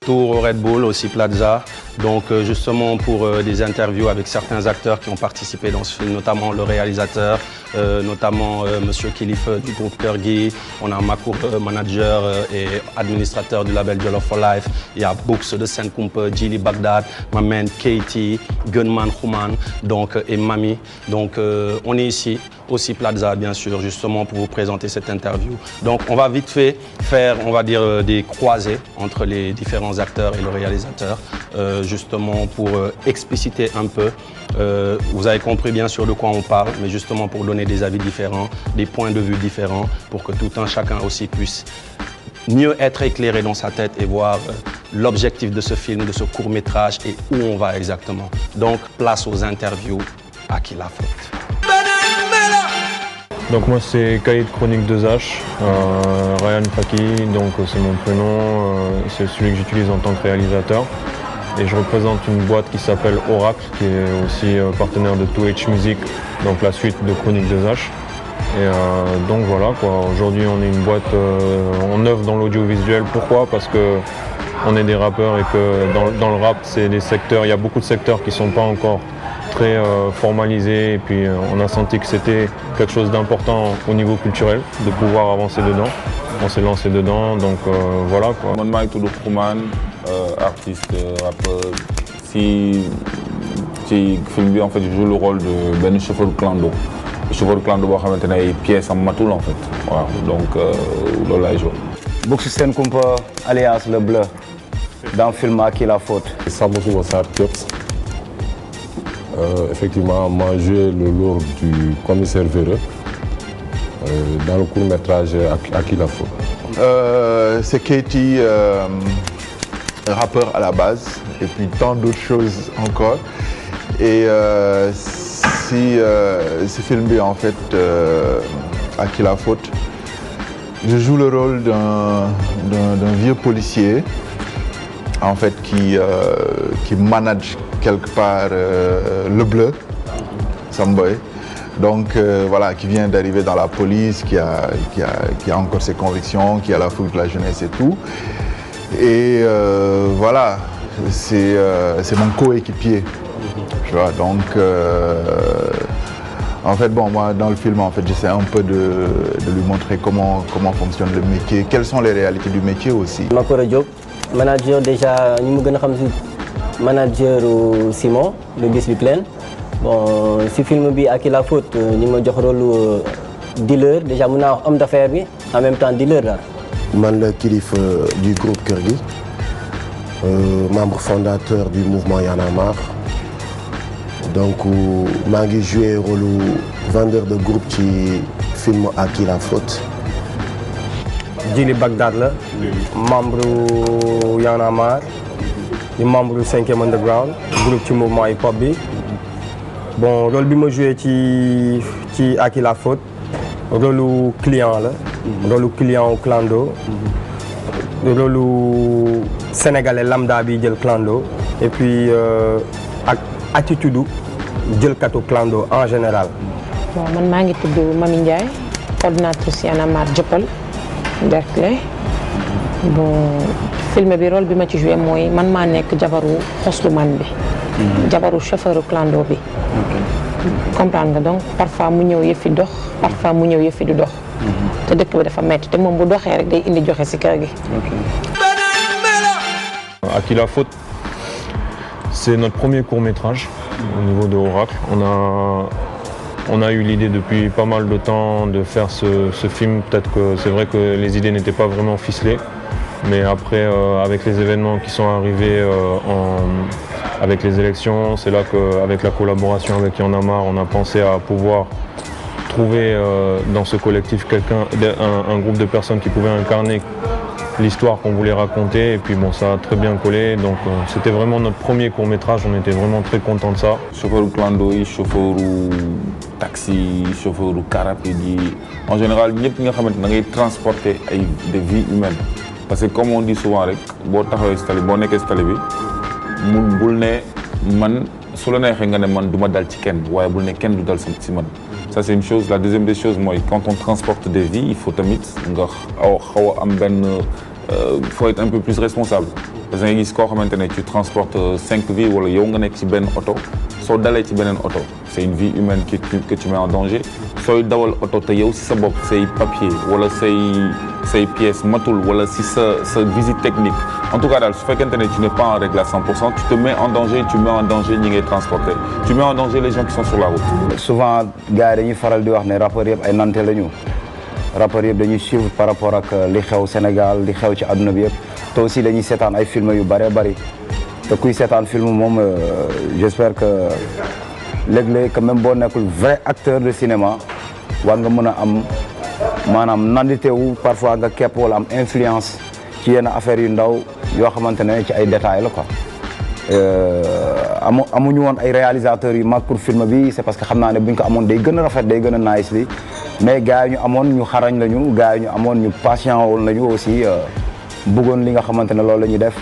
tour au Red Bull, aussi Plaza. Donc justement pour des interviews avec certains acteurs qui ont participé dans ce film, notamment le réalisateur, notamment Monsieur Kilif du groupe Kurgi. On a Makour, manager et administrateur du label Jollof for Life. Il y a Books de Senkumpe, Jili Bagdad, ma main Katie, Gunman Khuman donc, et Mami. Donc on est ici, aussi Plaza bien sûr, justement pour vous présenter cette interview. Donc on va vite fait faire, on va dire, des croisées entre les différents acteurs et le réalisateur, justement pour expliciter un peu. Vous avez compris bien sûr de quoi on parle, mais justement pour donner des avis différents, des points de vue différents, pour que tout un chacun aussi puisse mieux être éclairé dans sa tête et voir l'objectif de ce film, de ce court-métrage et où on va exactement. Donc place aux interviews, à qui la faute. Donc moi c'est Cahier de Chronique 2H, Ryan Faki, donc c'est mon prénom, c'est celui que j'utilise en tant que réalisateur. Et je représente une boîte qui s'appelle Oracle, qui est aussi partenaire de 2H Music, donc la suite de Chronique 2H. Et donc voilà quoi, aujourd'hui on est une boîte, on œuvre dans l'audiovisuel. Pourquoi? Parce que on est des rappeurs et que dans le rap c'est des secteurs, il y a beaucoup de secteurs qui ne sont pas encore très formalisé et puis on a senti que c'était quelque chose d'important au niveau culturel de pouvoir avancer dedans. On s'est lancé dedans, donc voilà quoi. Man maa ngi tudd Khuman, artiste, rappeur. Si ci film bi en fait je joue le rôle de benn chauffeur clando. Chauffeur clando boo xamante ne ay pièces am matul en fait. Voilà, donc loolu laay joué. Books Senkumpe alias Le Bleu dans le film À qui la faute. Samba Suba Sarr Thiops. Effectivement, moi joué le rôle du commissaire Véreux dans le court-métrage À qui la faute. C'est Katie, rappeur à la base, et puis tant d'autres choses encore. Et ce film en fait, À qui la faute, je joue le rôle d'un vieux policier en fait qui manage quelque part Le Bleu, Samboy, donc voilà, qui vient d'arriver dans la police, qui a encore ses convictions, qui a la fougue de la jeunesse et tout. Et voilà, c'est mon coéquipier, tu vois, donc en fait, bon, moi, dans le film, en fait, j'essaie un peu de lui montrer comment fonctionne le métier, quelles sont les réalités du métier aussi. Makoura Diop, manager déjà, nous sommes manager Simon, le bis Biclen. Bon, ce film bi À qui la faute, nous avons un rôle dealer, déjà nous avons homme d'affaires, en même temps dealer là. Je suis le Kilif du groupe Kurgi, membre fondateur du mouvement Y'en a marre. Donc, j'ai joué le rôle de vendeur de groupe qui film À qui la faute. Jili Bagdad, membre Y'en a marre, membre du 5e Underground, groupe du mouvement hip-hop. Bon, le rôle que j'ai joué À qui la faute, le rôle client, le rôle client au clando, le rôle sénégalais lambda bi jël clando, et puis attitude jël katu clando en général. Bon, man je suis Mami Ndiaye, coordinatrice Y'en a marre Dieuppeul, Derklé. Bon, film bi rôle bi ma ci joué mooy man maa nekk jabaru xosluman bi. Jabaru chauffeur clando bi. Comprendre nga, donc parfois mu ñëw yëfi dox, parfois mu ñëw yëfi du dox. te dëkk bi dafa metti te moom bu doxee rek day indi joxe ci kër gi. À qui la faute, c'est notre premier court-métrage au niveau de Oracle. On a eu l'idée depuis pas mal de temps de faire ce film. Peut-être que c'est vrai que les idées n'étaient pas vraiment ficelées, mais après, avec les événements qui sont arrivés avec les élections, c'est là qu'avec la collaboration avec Y'en a marre, on a pensé à pouvoir trouver dans ce collectif un groupe de personnes qui pouvaient incarner l'histoire qu'on voulait raconter, et puis bon, ça a très bien collé, donc c'était vraiment notre premier court-métrage, on était vraiment très contents de ça. Chauffeur clando, chauffeur taxi, chauffeur car rapide, en général, nous avons transporter des vies humaines. Parce que comme on dit souvent, si tu es installé, ça c'est une chose. La deuxième des choses, moi, quand on transporte des vies, il faut faut être un peu plus responsable. parce que nga gis koo xamante ne tu transportes 5 vies wala yow nga nekk ci benn oto soo dalee ci beneen oto c'est une vie humaine que tu mets en danger sooy dawal oto te yow si sa bopp say papier wala say pièces matul wala si sa visite technique en tout cas daal su fekkente ne tu n'es pas en règle à 100% tu te mets en danger tu mets en danger ñi ngay transporter tu mets en danger les gens qui sont sur la route. souvent gars yi dañuy faral di wax ne rappeurs yëpp ay nante la ñu rappeurs yëpp dañuy suivre par rapport ak li xew Sénégal li xew ci àdduna bi yëpp te aussi dañuy seetaan ay film yu bëree bëri te kuy seetaan film moom j'espère que léeg-léeg que même boo nekkul vrai acteur de cinéma war nga mën a am maanaam nandite wu parfois nga képp wala am influence ci yenn affaires yu ndaw yoo xamante ne ci ay détails la quoi. amuñu woon ay réalisateurs yu mag pour film bi c'est parce que xam naa ne buñ ko amoon day gën a rafet day gën a nice li mais gars yi ñu amoon ñu xarañ lañu gars yi ñu amoon ñu patient woon lañu aussi bëggoon li nga xamante ne loolu la ñuy def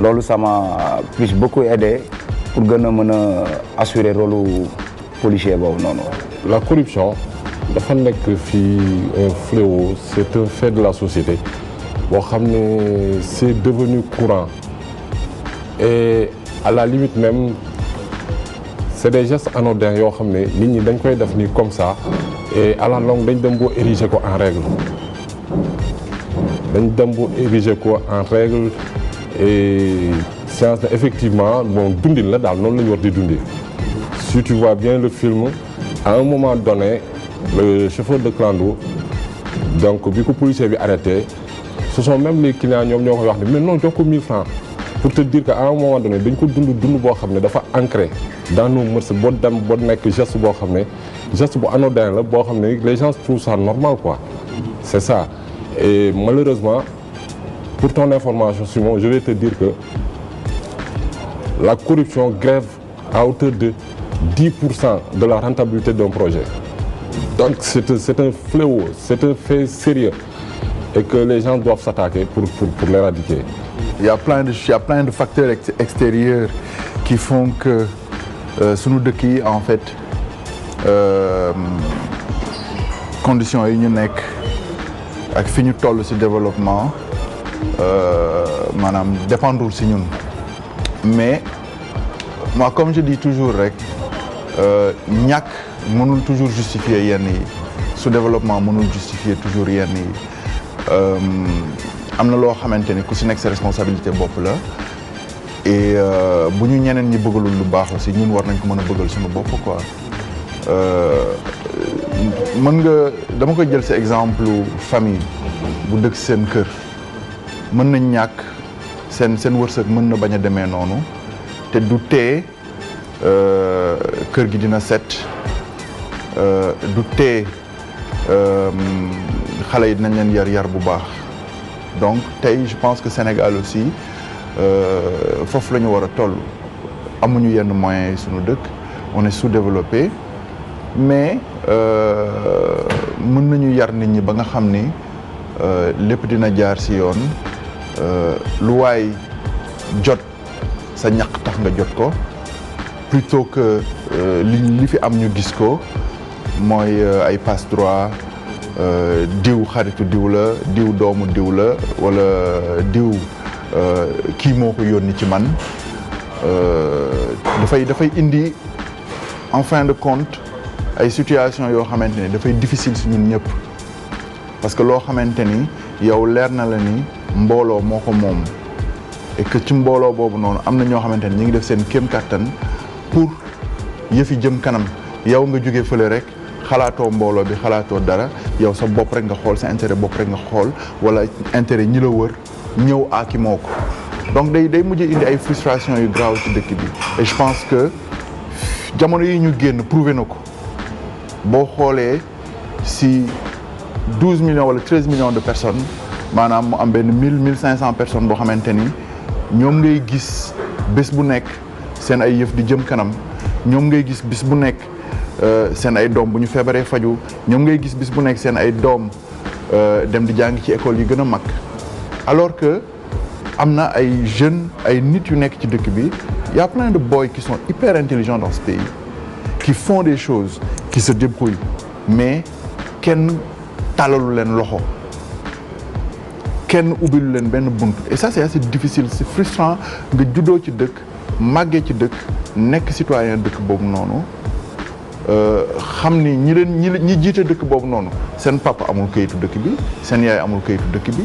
loolu ça m'a plus beaucoup aidé pour gën a mën a assurer rôle policier boobu noonu. La corruption dafa nekk fii un fléau c'est un fait de la société boo xam ne c'est devenu courant et à la limite même c'est des gestes anodins yoo xam ne nit ñi dañ koy def nii comme ça et à la longue dañ dem boo ériger ko en règle et science na effectivement bon dundin la daal noonu la ñu war di dundee si tu vois bien le film à un moment donné le chauffeur de clando donc bi ko policier bi arrêté ce sont même les clients ñoom ñoo koy wax ne mais non jox ko 1000 francs pour te dire que à un moment donné dañ ko dund boo xam ne dafa ancré dans nos mœurs boo dem boo nekk geste boo xam ne geste bu anodin la boo xam ne les gens trouvent ça normal quoi c'est ça et malheureusement pour ton information Simon je vais te dire que la corruption grève à hauteur de 10% de la rentabilité d'un projet donc c'est un fléau c'est un fait sérieux et que les gens doivent s'attaquer pour l'éradiquer. Il y a plein de facteurs extérieurs qui font que sunu dëkk yi en fait conditions yi ñu nekk ak fi ñu toll ci développement maanaam dépendrul ci ñun mais moi comme je dis toujours rek ñàkk mënul toujours justifier yenn yi su développement mënul justifier toujours yenn yi am na loo xamante ni ku ci nekk sa responsabilité bopp la et bu ñu ñeneen ñi bëggalul lu baax aussi ñun war nañ ko mën a bëggal suñu bopp quoi mën nga dama koy jël ci exemple famille bu dëkk seen kër mën nañ ñàkk seen wërsëg mën na bañ a demee noonu te du tee kër gi dina set du tee xale yi dinañ leen yar bu baax donc tey je pense que Sénégal aussi foofu la ñu war a toll amuñu yenn moyens yi suñu dëkk on est sous-développé mais mën nañu yar nit ñi ba nga xam ni lépp dina jaar ci yoon lu waay jot sa ñaq tax nga jot ko plutôt que li fi am ñu gis ko mooy ay passe droit diw xaritu diw la diw doomu diw la wala diw kii moo ko yónni ci man dafay indi en fin de compte ay situation yoo xamante ni dafay difficile si ñun ñëpp parce que loo xamante ni yow leer na la ni mbooloo moo ko moom et que ci mbooloo boobu noonu am na ñoo xamante ni ñu ngi def seen kéem kattan pour yëfi jëm kanam yow nga jógee fële rek xalaatoo mbooloo bi xalaatoo dara yow sa bopp rek nga xool sa intérêt bopp rek nga xool wala intérêt ñi la wër ñëw aaki moo ko donc day mujj indi ay frustration yu grave ci dëkk bi et je pense que jamono yi ñu génn prouvé na ko boo xoolee si 12 millions wala 13 millions de personnes maanaam mu am benn 1500 personnes boo xamante ni ñoom ngay gis bés bu nekk seen ay yëf di jëm kanam ñoom ngay gis bis bu nekk seen ay doom bu ñu feebaree faju ñoom ngay gis bis bu nekk seen ay doom dem di jàng ci école yi gën a mag alors que am na ay jeunes ay nit yu nekk ci dëkk bi y a plein de boys qui sont hyper intelligents dans ce pays qui font des choses qui se débrouillent mais kenn tàllalu leen loxo kenn ubbilu leen benn bunt et ça c'est assez difficile c'est frustrant nga juddoo ci dëkk màggee ci dëkk nekk citoyen dëkk boobu noonu xam ni ñi jiite dëkk boobu noonu seen papa amul kayitu dëkk bi seen yaay amul kayitu dëkk bi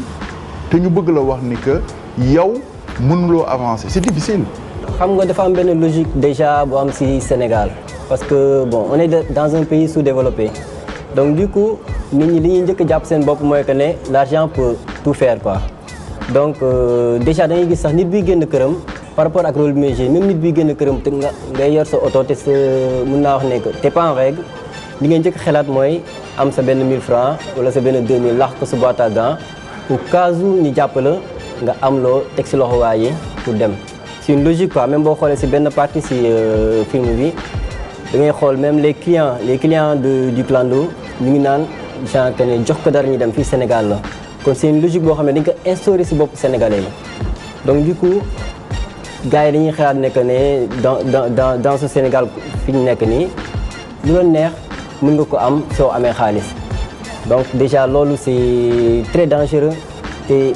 te ñu bëgg la wax ni que yow mënuloo avancer c'est difficile. xam nga dafa am benn logique déjà bu am ci Sénégal parce que bon on est dans un pays sous-développé donc du coup nit ñi li ñuy njëkk a jàpp seen bopp mooy que ne l'argent peut tout faire quoi donc déjà dañuy gis sax nit biy génn këram par rapport ak rôle bi muy joué même nit biy génn këram te ngay yor sa oto te sa mën naa wax ne que t'es pas en règle li ngay njëkk xalaat mooy am sa benn 1000 francs wala sa benn 2000 lax ko sa boîte à gants au cas où ñu jàpp la nga am loo teg ci loxo waaye pour dem. c'est une logique quoi même boo xoolee ci benn partie ci film bi da ngay xool même les clients du clando ñu ngi naan genre que ne jox ko dara ñu dem fii Sénégal la kon c'est une logique boo xam ne dañ ko instauré ci bopp sénégalais yi donc du coup gars yi dañuy xalaat ne que ne dans ce Sénégal fi ñu nekk nii lu la neex mën nga ko am soo amee xaalis donc déjà loolu c'est très dangereux te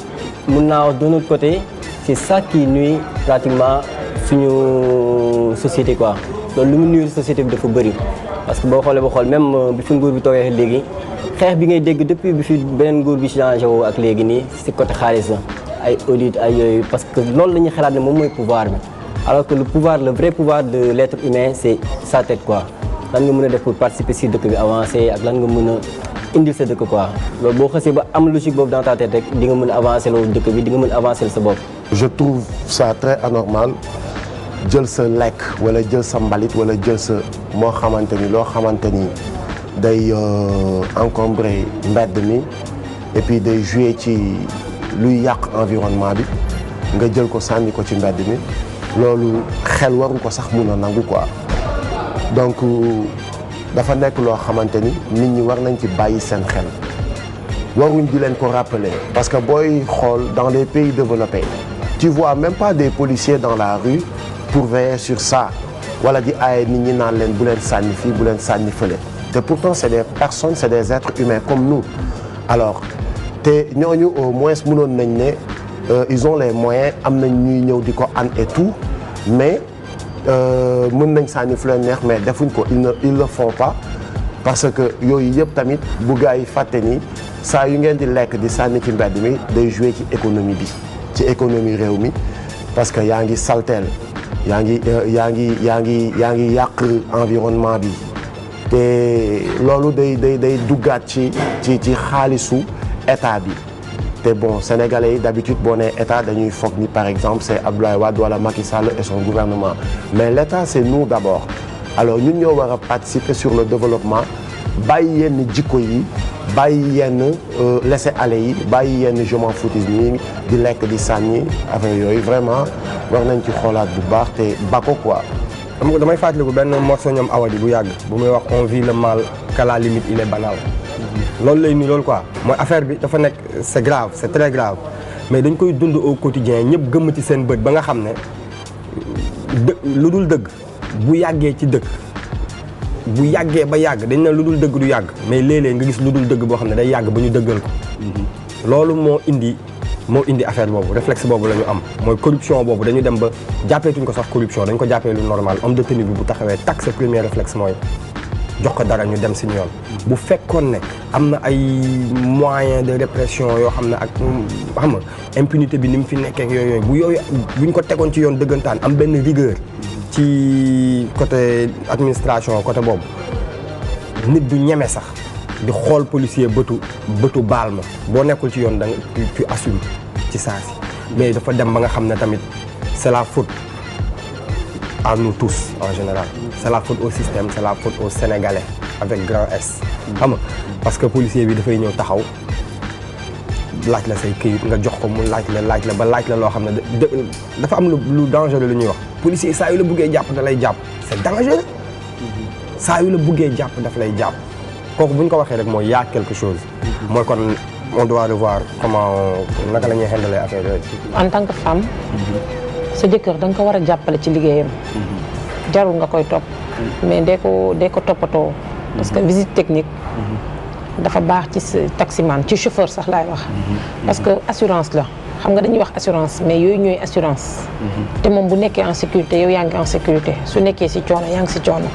mën naa wax d'un autre côté c'est ça qui nuit pratiquement suñu société quoi loolu lu mu nuyu société bi dafa bëri parce que boo xoolee ba xool même bi fi nguur bi toogee léegi xeex bi ngay dégg depuis bi fi beneen nguur bi changé woo ak léegi nii ci côté xaalis la ay audit ay yooyu parce que loolu la ñuy xalaat ne moom mooy pouvoir bi alors que le vrai pouvoir de l'être humain c'est sa tête quoi lan nga mën a def pour participer ci dëkk bi avancer ak lan nga mën a indil sa dëkk quoi loolu boo xasee ba am logique boobu dans ta tête rek di nga mën a avancer loolu dëkk bi di nga mën a avancer sa bopp. je trouve ça très anormal jël sa lekk wala jël sa mbalit wala jël sa moo xamante ni loo xamante ni day encombrer mbedd mi et puis day jouer ci luy yàq environnement bi nga jël ko sànni ko ci mbedd mi loolu xel waru ko sax mun a nangu quoi donc dafa nekk loo xamante ni nit ñi war nañ ci bàyyi seen xel waruñ di leen ko rappeler parce que booy xool dans les pays développés tu vois même pas des policiers dans la rue pour veiller sur ça wala di aaye nit ñi naan leen bu leen sànni fii bu leen sànni fële te pourtant c'est des personnes c'est des êtres humains comme nous alors te ñooñu au moins mënoon nañ ne ils ont les moyens am nañ ñuy ñëw di ko an et tout mais mën nañ sànni fu leen neex mais defuñ ko ils le font pas parce que yooyu yëpp tamit bu gars yi fàtte ni saa yu ngeen di lekk di sànni ci mbedd mi day jouer ci économie bi ci économie réew mi parce que yaa ngi salteel yaa ngi yàq environnement bi te loolu day duggaat ci xaalisu état bi te bon sénégalais yi d'habitude boo nee état dañuy foog ni par exemple c'est Abdoulaye Wade wala Macky Sall et son gouvernement mais l'état c'est nous d'abord alors ñun ñoo war a participer sur le développement bàyyi yenn jikko yi bàyyi yenn laisser-aller yi bàyyi yenn je m'en foutisme yi di lekk di sànni affaire yooyu vraiment war nañ ci xoolaat bu baax te bako quoi. damay fàttaliku benn morceau ñoom Awadi bu yàgg bu muy wax on vit le mal qu'à la limite il est banal. loolu lay nii loolu quoi mooy affaire bi dafa nekk c'est grave c'est très grave mais dañ koy dund au quotidien ñëpp gëmm ci seen bët ba nga xam ne lu dul dëgg bu yàggee ci dëkk bu yàggee ba yàgg dañ ne lu dul dëgg du yàgg mais léeg-léeg nga gis lu dul dëgg boo xam ne day yàgg ba ñu dëggal ko loolu moo indi affaire boobu réflexe boobu la ñu am mooy corruption boobu dañu dem ba jàppeetuñ ko sax corruption dañ ko jàppee lu normal homme de tenue bi bu taxawee tak sa premier réflexe mooy jox ko dara ñu dem si yoon bu fekkoon ne am na ay moyens de répression yoo xam ne ak xam nga impunité bi ni mu fi nekkee ak yooyu buñ ko tegoon ci yoon dëggantaan am benn rigueur ci côté administration côté boobu nit du ñeme sax di xool policier bëtu baal ma boo nekkul ci yoon da nga tu assumes ci saa si mais dafa dem ba nga xam ne tamit c'est la faute à nous tous en général c'est la faute au système c'est la faute aux Sénégalais avec grand S xam nga parce que policier bi dafay ñëw taxaw laaj la say këyit nga jox ko mu laaj la ba laaj la loo xam ne dafa am lu dangereux lu ñuy wax policier saa yu la buggee jàpp da lay jàpp c'est dangereux saa yu la buggee jàpp daf lay jàpp kooku bu ñu ko waxee rek mooy y'a quelque chose mooy kon on doit revoir comment naka la ñuy handler affaire yooyu. en tant que femme sa jëkkër da nga ko war a jàppale ci liggéeyam jarul nga koy topp mais dee ko toppatoo parce que visite technique dafa baax ci taximan ci chauffeur sax laay wax parce que assurance la xam nga dañuy wax assurance mais yooyu ñooy assurance te moom bu nekkee en sécurité yow yaa ngi en sécurité su nekkee si coono yaa ngi si coono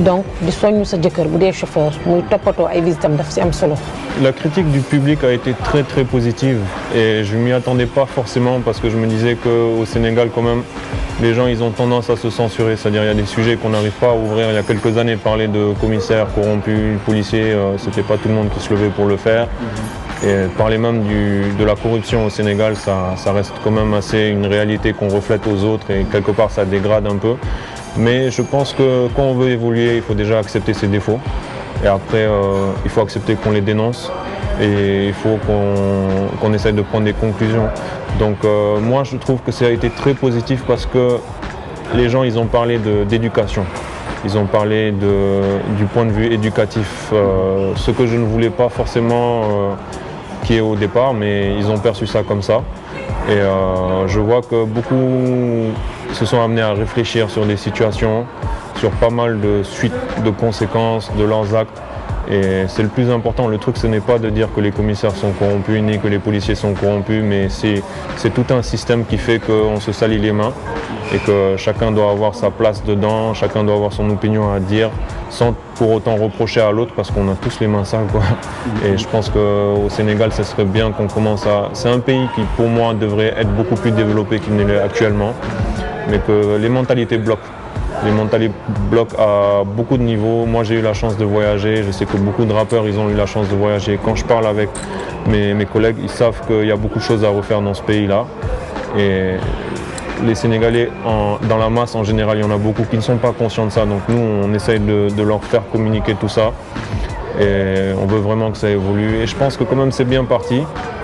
donc di soññu sa jëkkër bu dee chauffeur muy toppatoo ay visitam daf si am solo. La critique du public a été très très positive et je m'y attendais pas forcément parce que je me disais qu'au Sénégal quand même les gens ils ont tendance à se censurer, c'est-à-dire il y a des sujets qu'on n'arrive pas à ouvrir. Il y a quelques années parler de commissaires corrompus, policiers, c'était pas tout le monde qui se levait pour le faire. Et parler même de la corruption au Sénégal, ça reste quand même assez une réalité qu'on reflète aux autres et quelque part ça dégrade un peu. Mais je pense que quand on veut évoluer, il faut déjà accepter ses défauts. Et après, il faut accepter qu'on les dénonce et il faut qu'on essaye de prendre des conclusions. Donc moi, je trouve que ça a été très positif parce que les gens, ils ont parlé d'éducation. Ils ont parlé du point de vue éducatif, ce que je ne voulais pas forcément qu'il y ait au départ, mais ils ont perçu ça comme ça. Et je vois que beaucoup se sont amenés à réfléchir sur des situations, sur pas mal de suites de conséquences de leurs actes. Et c'est le plus important. Le truc, ce n'est pas de dire que les commissaires sont corrompus, ni que les policiers sont corrompus, mais c'est tout un système qui fait qu'on se salit les mains et que chacun doit avoir sa place dedans, chacun doit avoir son opinion à dire, sans pour autant reprocher à l'autre, parce qu'on a tous les mains sales, quoi. Et je pense qu'au Sénégal, ce serait bien qu'on commence à... C'est un pays qui, pour moi, devrait être beaucoup plus développé qu'il ne l'est actuellement, mais que les mentalités bloquent. Les mentalités bloquent à beaucoup de niveaux. Moi, j'ai eu la chance de voyager. Je sais que beaucoup de rappeurs, ils ont eu la chance de voyager. Quand je parle avec mes collègues, ils savent qu'il y a beaucoup de choses à refaire dans ce pays-là. Et les Sénégalais, dans la masse en général, il y en a beaucoup qui ne sont pas conscients de ça. Donc nous, on essaye de leur faire communiquer tout ça. Et on veut vraiment que ça évolue. Et je pense que quand même, c'est bien parti.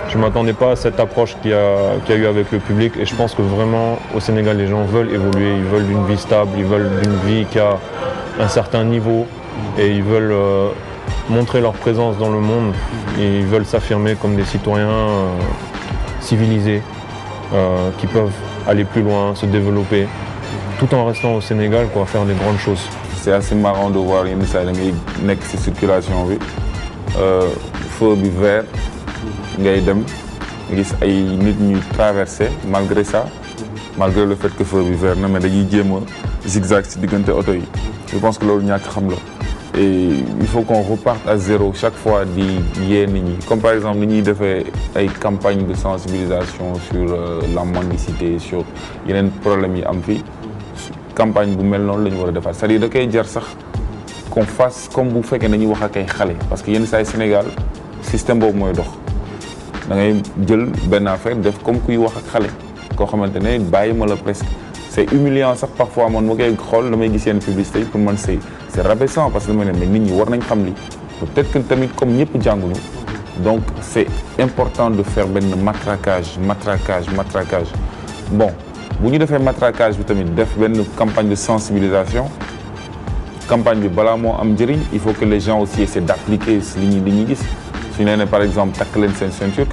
Je ne m'attendais pas à cette approche qu'il y a eu avec le public et je pense que vraiment au Sénégal les gens veulent évoluer, ils veulent une vie stable, ils veulent une vie qui a un certain niveau et ils veulent montrer leur présence dans le monde et ils veulent s'affirmer comme des citoyens civilisés qui peuvent aller plus loin, se développer tout en restant au Sénégal, quoi, faire des grandes choses. C'est assez marrant de voir yenn saa da ngay nekk ci circulation bi feu bi vert ngay dem gis ay nit ñuy traverser malgré ça malgré le fait que feu bi vert na mais dañuy jéem a zigzag ci diggante oto yi. Je pense que loolu ñàkk xam la et il faut qu'on reparte à zéro chaque fois di yee nit ñi comme par exemple ni ñuy defee ay campagne de sensibilisation sur la mendicité sur yeneen problèmes yi am fii campagne bu mel noonu la ñu war a defaat c'est-à-dire da koy jar sax qu'on fasse comme bu fekkee dañuy wax ak ay xale parce que yenn saa yi Sénégal système boobu mooy dox da ngay jël benn affaire def comme kuy wax ak xale koo xamante ne bàyyi ma la presque c'est humiliant sax parfois man ma koy xool damay gis yenn publicité yi pour man c'est rabaissant parce que dama ne mais nit ñi war nañ xam li peut-être que tamit comme ñëpp jànguñu donc c'est important de faire benn matraquage bon bu ñu defee matraquage bi tamit def benn campagne de sensibilisation campagne bi balaa moo am njëriñ il faut que les gens aussi essaient d'appliquer li ñuy gis su ñu nee par exemple takk leen seen ceinture